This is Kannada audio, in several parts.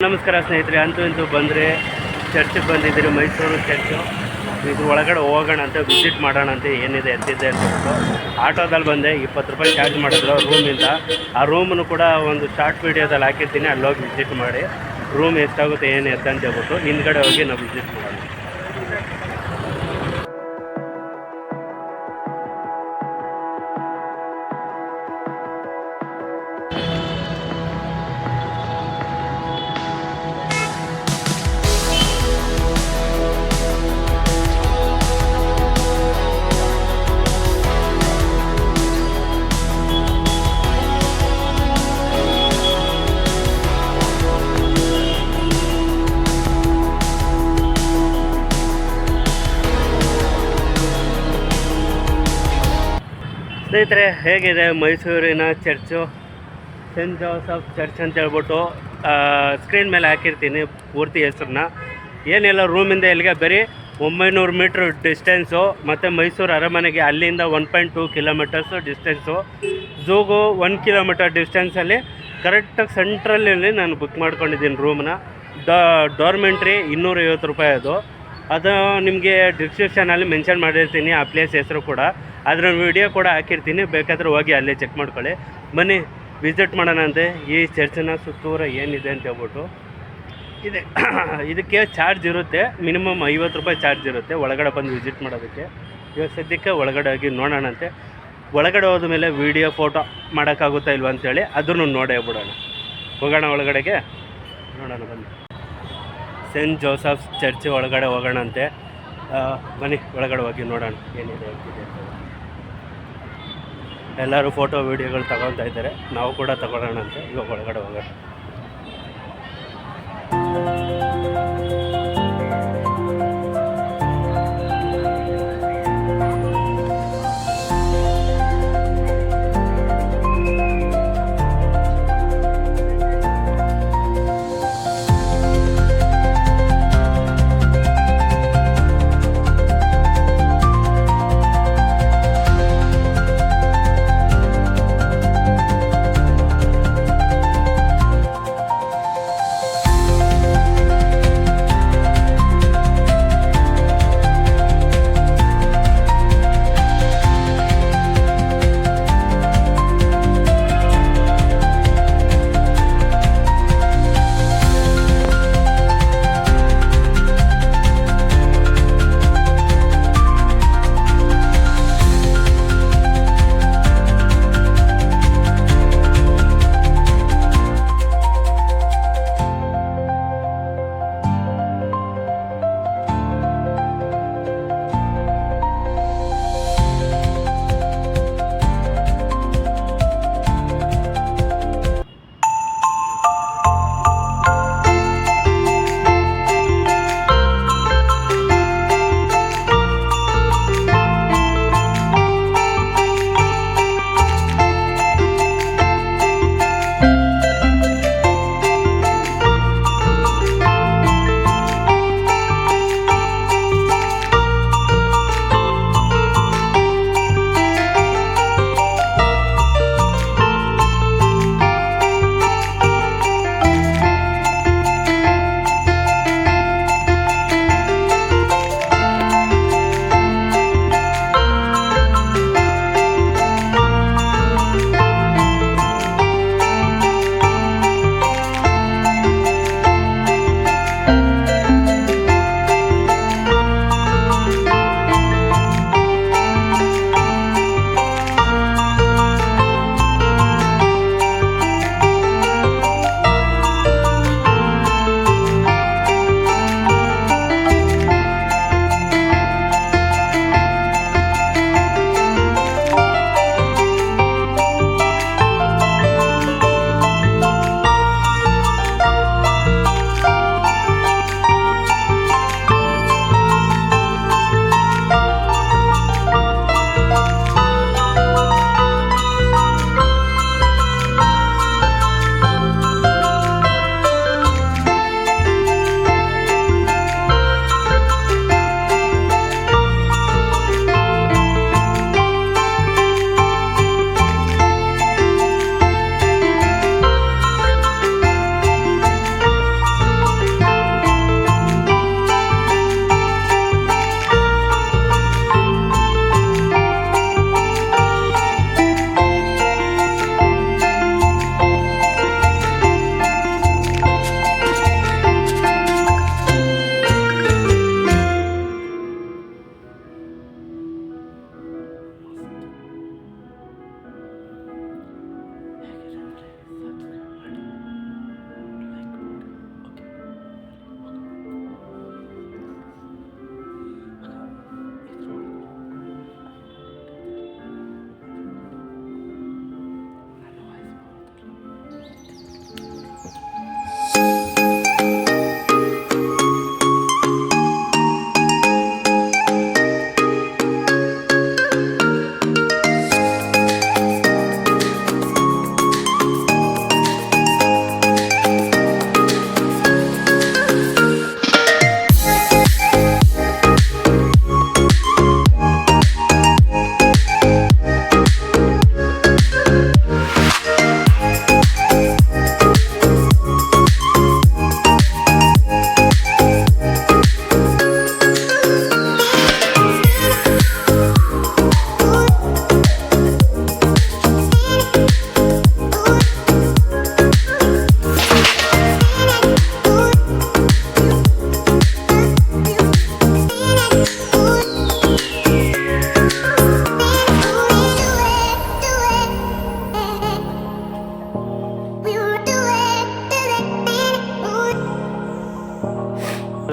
ನಮಸ್ಕಾರ ಸ್ನೇಹಿತರೆ, ಅಂತೂ ಇಂತೂ ಬಂದರೆ ಚರ್ಚಿಗೆ ಬಂದಿದ್ದೀರಿ. ಮೈಸೂರು ಚರ್ಚು. ಇದು ಒಳಗಡೆ ಹೋಗೋಣ ಅಂತ, ವಿಸಿಟ್ ಮಾಡೋಣ ಅಂತ ಏನಿದೆ ಎತ್ತಿದೆ ಅಂತ ಹೇಳ್ಬಿಟ್ಟು ಆಟೋದಲ್ಲಿ ಬಂದೆ. 20 ರೂಪಾಯಿ ಚಾರ್ಜ್ ಮಾಡಿದ್ರು ರೂಮಿಂದ. ಆ ರೂಮನ್ನು ಕೂಡ ಒಂದು ಶಾರ್ಟ್ ವೀಡಿಯೋದಲ್ಲಿ ಹಾಕಿರ್ತೀನಿ, ಅಲ್ಲೋಗಿ ವಿಸಿಟ್ ಮಾಡಿ ರೂಮ್ ಎಷ್ಟಾಗುತ್ತೆ ಏನು ಎತ್ತ ಅಂತ ಹೇಳ್ಬಿಟ್ಟು ಹಿಂದ್ಗಡೆ ಹೋಗಿ ನಾವು ವಿಸಿಟ್ ಮಾಡೋಣ. ಸ್ನೇಹಿತರೆ, ಹೇಗಿದೆ ಮೈಸೂರಿನ ಚರ್ಚು? ಸೆಂಟ್ ಜೋಸಫ್ ಚರ್ಚ್ ಅಂತ ಹೇಳ್ಬಿಟ್ಟು ಸ್ಕ್ರೀನ್ ಮೇಲೆ ಹಾಕಿರ್ತೀನಿ ಪೂರ್ತಿ ಹೆಸರನ್ನ. ಏನೆಲ್ಲ ರೂಮಿಂದ ಇಲ್ಲಿಗೆ ಬರೀ 900 ಮೀಟ್ರ್ ಡಿಸ್ಟೆನ್ಸು. ಮತ್ತು ಮೈಸೂರು ಅರಮನೆಗೆ ಅಲ್ಲಿಂದ 1.2 ಕಿಲೋಮೀಟರ್ಸು ಡಿಸ್ಟೆನ್ಸು. ಝೂಗೂ 1 ಕಿಲೋಮೀಟರ್ ಡಿಸ್ಟೆನ್ಸಲ್ಲಿ ಕರೆಕ್ಟಾಗಿ ಸೆಂಟ್ರಲ್ಲಿ ನಾನು ಬುಕ್ ಮಾಡ್ಕೊಂಡಿದ್ದೀನಿ ರೂಮ್ನ. ಡಾರ್ಮೆಂಟ್ರಿ 250 ರೂಪಾಯಿ ಅದು ನಿಮಗೆ ಡಿಸ್ಕ್ರಿಪ್ಷನಲ್ಲಿ ಮೆನ್ಷನ್ ಮಾಡಿರ್ತೀನಿ ಆ ಪ್ಲೇಸ್ ಹೆಸರು ಕೂಡ. ಅದರ ವಿಡಿಯೋ ಕೂಡ ಹಾಕಿರ್ತೀನಿ, ಬೇಕಾದರೆ ಹೋಗಿ ಅಲ್ಲೇ ಚೆಕ್ ಮಾಡ್ಕೊಳ್ಳಿ. ಬನ್ನಿ ವಿಸಿಟ್ ಮಾಡೋಣ ಅಂತೆ ಈ ಚರ್ಚಿನ ಸುತ್ತೂರ ಏನಿದೆ ಅಂತ ಹೇಳ್ಬಿಟ್ಟು. ಇದಕ್ಕೆ ಚಾರ್ಜ್ ಇರುತ್ತೆ, ಮಿನಿಮಮ್ 50 ರೂಪಾಯಿ ಚಾರ್ಜ್ ಇರುತ್ತೆ ಒಳಗಡೆ ಬಂದು ವಿಸಿಟ್ ಮಾಡೋದಕ್ಕೆ. ಇವಾಗ ಸದ್ಯಕ್ಕೆ ಒಳಗಡೆ ಹೋಗಿ ನೋಡೋಣಂತೆ. ಒಳಗಡೆ ಹೋದ ಮೇಲೆ ವೀಡಿಯೋ ಫೋಟೋ ಮಾಡೋಕ್ಕಾಗುತ್ತಾ ಇಲ್ವ ಅಂತೇಳಿ ಅದನ್ನು ನೋಡೇ ಬಿಡೋಣ. ಹೋಗೋಣ ಒಳಗಡೆಗೆ, ನೋಡೋಣ ಬನ್ನಿ. ಸೆಂಟ್ ಜೋಸಫ್ ಚರ್ಚ್ ಒಳಗಡೆ ಹೋಗೋಣಂತೆ. ಬನ್ನಿ ಒಳಗಡೆ ಹೋಗಿ ನೋಡೋಣ ಏನಿದೆ ಅಂತಿದೆ ಅಂತ. ಎಲ್ಲರೂ ಫೋಟೋ ವೀಡಿಯೋಗಳು ತಗೊಳ್ತಾ ಇದ್ದಾರೆ, ನಾವು ಕೂಡ ತಗೊಳ್ಳೋಣಂತೆ. ಇವಾಗ ಒಳಗಡೆ ಹೋಗೋಣ.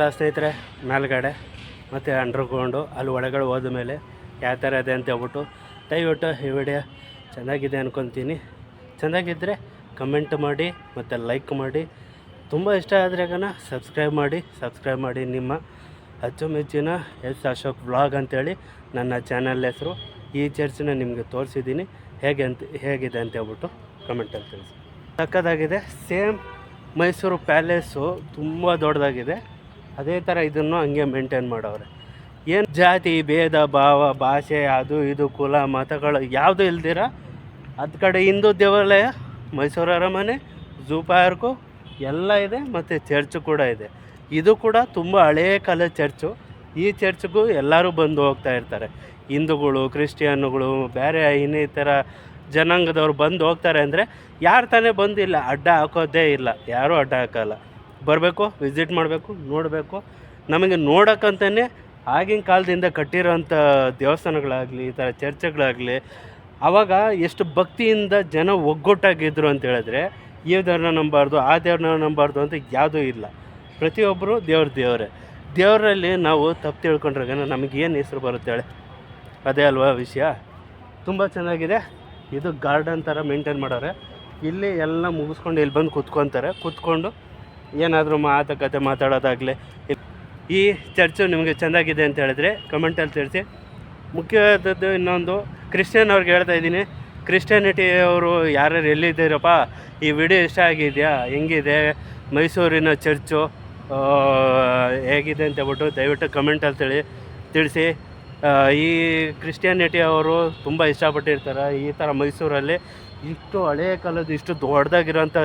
ನೋಡಿದ್ರಲ್ಲ ಸ್ನೇಹಿತರೆ, ಮೇಲ್ಗಡೆ ಮತ್ತು ಅಂಡರ್ಗ್ರೌಂಡು ಅಲ್ಲಿ ಒಳಗಡೆ ಹೋದ ಮೇಲೆ ಯಾವ ಥರ ಇದೆ ಅಂತ ಹೇಳ್ಬಿಟ್ಟು ದಯವಿಟ್ಟು ಈ ವಿಡಿಯೋ ಚೆನ್ನಾಗಿದೆ ಅಂದ್ಕೊತೀನಿ. ಚೆನ್ನಾಗಿದ್ದರೆ ಕಮೆಂಟ್ ಮಾಡಿ ಮತ್ತು ಲೈಕ್ ಮಾಡಿ. ತುಂಬ ಇಷ್ಟ ಆದ್ರೆಗನ ಸಬ್ಸ್ಕ್ರೈಬ್ ಮಾಡಿ. ನಿಮ್ಮ ಅಚ್ಚುಮೆಚ್ಚಿನ ಎಸ್ ಅಶೋಕ್ ವ್ಲಾಗ್ ಅಂತೇಳಿ ನನ್ನ ಚಾನಲ್ ಹೆಸರು. ಈ ಚರ್ಚನ್ನ ನಿಮಗೆ ತೋರಿಸಿದ್ದೀನಿ, ಹೇಗಿದೆ ಅಂತ ಹೇಳ್ಬಿಟ್ಟು ಕಮೆಂಟಲ್ಲಿ ತಿಳಿಸಿ. ಸಕ್ಕತ್ತಾಗಿದೆ. ಸೇಮ್ ಮೈಸೂರು ಪ್ಯಾಲೇಸು ತುಂಬ ದೊಡ್ಡದಾಗಿದೆ. ಅದೇ ಥರ ಇದನ್ನು ಹಂಗೆ ಮೇಂಟೈನ್ ಮಾಡವ್ರೆ. ಏನು ಜಾತಿ ಭೇದ ಭಾವ ಭಾಷೆ ಅದು ಇದು ಕುಲ ಮತಗಳು ಯಾವುದೂ ಇಲ್ದಿರ ಅದು ಕಡೆ ಹಿಂದೂ ದೇವಾಲಯ, ಮೈಸೂರು ಅರಮನೆ, ಝೂ ಪಾರ್ಕು ಎಲ್ಲ ಇದೆ ಮತ್ತು ಚರ್ಚು ಕೂಡ ಇದೆ. ಇದು ಕೂಡ ತುಂಬ ಹಳೆಯ ಕಾಲದ ಚರ್ಚು. ಈ ಚರ್ಚ್ಗೂ ಎಲ್ಲರೂ ಬಂದು ಹೋಗ್ತಾ ಇರ್ತಾರೆ. ಹಿಂದೂಗಳು, ಕ್ರಿಶ್ಚಿಯನ್ನುಗಳು, ಬೇರೆ ಇನ್ನಿತರ ಜನಾಂಗದವ್ರು ಬಂದು ಹೋಗ್ತಾರೆ. ಅಂದರೆ ಯಾರು ತಾನೇ ಬಂದಿಲ್ಲ, ಅಡ್ಡ ಹಾಕೋದೇ ಇಲ್ಲ, ಯಾರೂ ಅಡ್ಡ ಹಾಕೋಲ್ಲ. ಬರಬೇಕು, ವಿಸಿಟ್ ಮಾಡಬೇಕು, ನೋಡಬೇಕು. ನಮಗೆ ನೋಡೋಕ್ಕಂತಲೇ ಆಗಿನ ಕಾಲದಿಂದ ಕಟ್ಟಿರೋಂಥ ದೇವಸ್ಥಾನಗಳಾಗಲಿ, ಈ ಥರ ಚರ್ಚ್ಗಳಾಗಲಿ, ಆವಾಗ ಎಷ್ಟು ಭಕ್ತಿಯಿಂದ ಜನ ಒಗ್ಗಟ್ಟಾಗಿದ್ದರು ಅಂತ ಹೇಳಿದ್ರೆ, ಈ ದೇವ್ರನ್ನ ನಂಬಾರ್ದು ಆ ದೇವ್ರನ್ನ ನಂಬಾರ್ದು ಅಂತ ಯಾವುದೂ ಇಲ್ಲ. ಪ್ರತಿಯೊಬ್ಬರು ದೇವರೇ. ದೇವರಲ್ಲಿ ನಾವು ತಪ್ಪು ತಿಳ್ಕೊಂಡ್ರಾಗ ನಮಗೇನು ಹೆಸರು ಬರುತ್ತೆ ಹೇಳಿ? ಅದೇ ಅಲ್ವಾ ವಿಷಯ. ತುಂಬ ಚೆನ್ನಾಗಿದೆ. ಇದು ಗಾರ್ಡನ್ ಥರ ಮೇಂಟೈನ್ ಮಾಡೋರೆ. ಇಲ್ಲಿ ಎಲ್ಲ ಮುಗಿಸ್ಕೊಂಡು ಇಲ್ಲಿ ಬಂದು ಕೂತ್ಕೊಂಡು ಏನಾದರೂ ಮಾತುಕತೆ ಮಾತಾಡೋದಾಗಲಿ. ಈ ಚರ್ಚು ನಿಮಗೆ ಚೆನ್ನಾಗಿದೆ ಅಂತ ಹೇಳಿದ್ರೆ ಕಮೆಂಟಲ್ಲಿ ತಿಳಿಸಿ. ಮುಖ್ಯವಾದದ್ದು ಇನ್ನೊಂದು, ಕ್ರಿಶ್ಚಿಯನ್ ಅವ್ರಿಗೆ ಹೇಳ್ತಾ ಇದ್ದೀನಿ, ಕ್ರಿಶ್ಚಿಯಾನಿಟಿ ಅವರು ಯಾರ್ಯಾರು ಎಲ್ಲಿದ್ದೀರಪ್ಪ, ಈ ವಿಡಿಯೋ ಇಷ್ಟ ಆಗಿದೆಯಾ, ಹೆಂಗಿದೆ ಮೈಸೂರಿನ ಚರ್ಚು ಹೇಗಿದೆ ಅಂತ ಹೇಳ್ಬಿಟ್ಟು ದಯವಿಟ್ಟು ಕಮೆಂಟಲ್ಲಿ ತಿಳಿಸಿ. ಈ ಕ್ರಿಶ್ಚಿಯಾನಿಟಿ ಅವರು ತುಂಬ ಇಷ್ಟಪಟ್ಟಿರ್ತಾರೆ. ಈ ಥರ ಮೈಸೂರಲ್ಲಿ ಇಷ್ಟು ಹಳೆಯ ಕಾಲದ ಇಷ್ಟು ದೊಡ್ಡದಾಗಿರೋಂಥ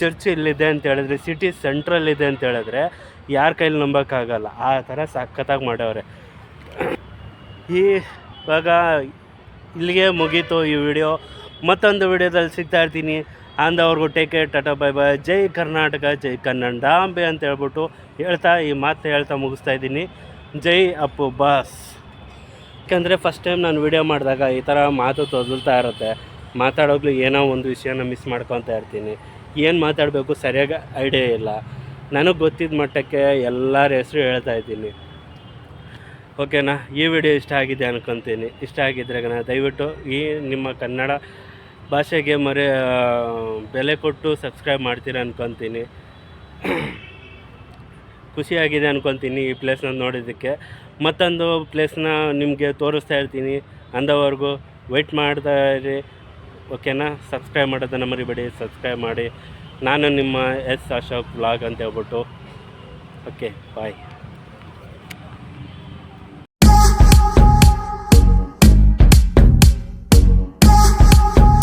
ಚರ್ಚ್ ಇಲ್ಲಿದೆ ಅಂತ ಹೇಳಿದ್ರೆ, ಸಿಟಿ ಸೆಂಟ್ರಲ್ಲಿದೆ ಅಂತ ಹೇಳಿದ್ರೆ ಯಾರ ಕೈಲಿ ನಂಬೋಕ್ಕಾಗಲ್ಲ. ಆ ಥರ ಸಖತ್ತಾಗಿ ಮಾಡವ್ರೆ. ಇವಾಗ ಇಲ್ಲಿಗೆ ಮುಗೀತು ಈ ವಿಡಿಯೋ. ಮತ್ತೊಂದು ವಿಡಿಯೋದಲ್ಲಿ ಸಿಗ್ತಾ ಇರ್ತೀನಿ. ಅಂದವ್ರಿಗೂ take care, tata bye bye. ಜೈ ಕರ್ನಾಟಕ, ಜೈ ಕನ್ನಡಾಂಬೆ ಅಂತ ಹೇಳ್ಬಿಟ್ಟು ಈ ಮಾತು ಹೇಳ್ತಾ ಮುಗಿಸ್ತಾ ಇದ್ದೀನಿ. ಜೈ ಅಪ್ಪು ಬಾಸ್. ಯಾಕಂದರೆ ಫಸ್ಟ್ ಟೈಮ್ ನಾನು ವಿಡಿಯೋ ಮಾಡಿದಾಗ ಈ ಥರ ಮಾತು ತೊದಲ್ತಾ ಇರುತ್ತೆ. ಮಾತಾಡೋಗ್ಲು ಏನೋ ಒಂದು ವಿಷಯನ ಮಿಸ್ ಮಾಡ್ಕೊತಾ ಇರ್ತೀನಿ. ಏನು ಮಾತಾಡಬೇಕು ಸರಿಯಾಗಿ ಐಡಿಯಾ ಇಲ್ಲ. ನನಗೆ ಗೊತ್ತಿದ್ದ ಮಟ್ಟಕ್ಕೆ ಎಲ್ಲರ ಹೆಸರು ಹೇಳ್ತಾ ಇದ್ದೀನಿ. ಓಕೆನಾ? ಈ ವಿಡಿಯೋ ಇಷ್ಟ ಆಗಿದೆ ಅನ್ಕೊತೀನಿ. ಇಷ್ಟ ಆಗಿದ್ರೆ ದಯವಿಟ್ಟು ಈ ನಿಮ್ಮ ಕನ್ನಡ ಭಾಷೆಗೆ ಬೆಲೆ ಕೊಟ್ಟು ಸಬ್ಸ್ಕ್ರೈಬ್ ಮಾಡ್ತೀರ ಅನ್ಕೊತೀನಿ. ಖುಷಿಯಾಗಿದೆ ಅನ್ಕೊತೀನಿ ಈ ಪ್ಲೇಸ್ನ ನೋಡೋದಕ್ಕೆ. ಮತ್ತೊಂದು ಪ್ಲೇಸ್ನ ನಿಮಗೆ ತೋರಿಸ್ತಾ ಇರ್ತೀನಿ. ಅಂದವರೆಗೂ ವೆಯ್ಟ್ ಮಾಡ್ತಾ ಇರಿ. ಓಕೆನಾ? ಸಬ್ಸ್ಕ್ರೈಬ್ ಮಾಡೋದನ್ನು ಮರಿಬೇಡಿ. ಸಬ್ಸ್ಕ್ರೈಬ್ ಮಾಡಿ. ನಾನು ನಿಮ್ಮ ಎಸ್ ಅಶೋಕ್ ವ್ಲಾಗ್ ಅಂತ ಹೇಳ್ಬಿಟ್ಟು. ಓಕೆ, ಬಾಯ್.